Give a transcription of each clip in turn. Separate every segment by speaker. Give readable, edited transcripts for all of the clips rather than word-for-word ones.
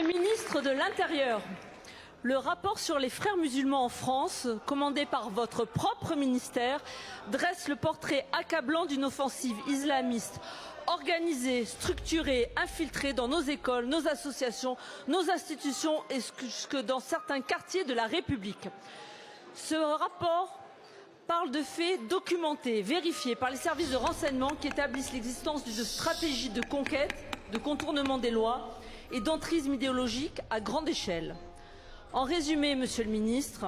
Speaker 1: le ministre de l'Intérieur, le rapport sur les frères musulmans en France, commandé par votre propre ministère, dresse le portrait accablant d'une offensive islamiste organisée, structurée, infiltrée dans nos écoles, nos associations, nos institutions et jusque dans certains quartiers de la République. Ce rapport parle de faits documentés, vérifiés par les services de renseignement qui établissent l'existence d'une stratégie de conquête, de contournement des lois et d'entrisme idéologique à grande échelle. En résumé, Monsieur le Ministre,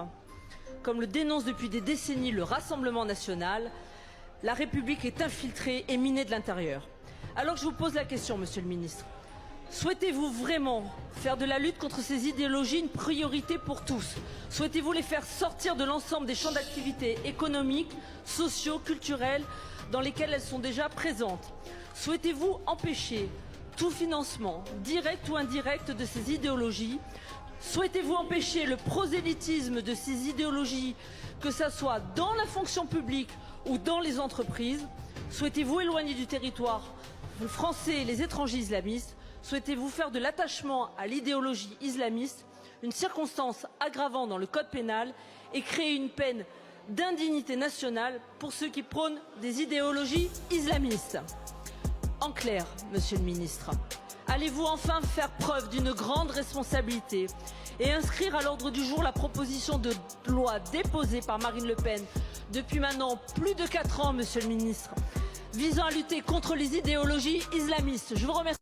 Speaker 1: comme le dénonce depuis des décennies le Rassemblement national, la République est infiltrée et minée de l'intérieur. Alors je vous pose la question, Monsieur le Ministre. Souhaitez-vous vraiment faire de la lutte contre ces idéologies une priorité pour tous? Souhaitez-vous les faire sortir de l'ensemble des champs d'activité économiques, sociaux, culturels dans lesquels elles sont déjà présentes? Souhaitez-vous empêcher tout financement, direct ou indirect, de ces idéologies? Souhaitez-vous empêcher le prosélytisme de ces idéologies, que ce soit dans la fonction publique ou dans les entreprises? Souhaitez-vous éloigner du territoire français les étrangers islamistes? Souhaitez-vous faire de l'attachement à l'idéologie islamiste une circonstance aggravante dans le code pénal et créer une peine d'indignité nationale pour ceux qui prônent des idéologies islamistes? En clair, Monsieur le Ministre, allez-vous enfin faire preuve d'une grande responsabilité et inscrire à l'ordre du jour la proposition de loi déposée par Marine Le Pen depuis maintenant plus de 4 ans, Monsieur le Ministre, visant à lutter contre les idéologies islamistes? Je vous remercie.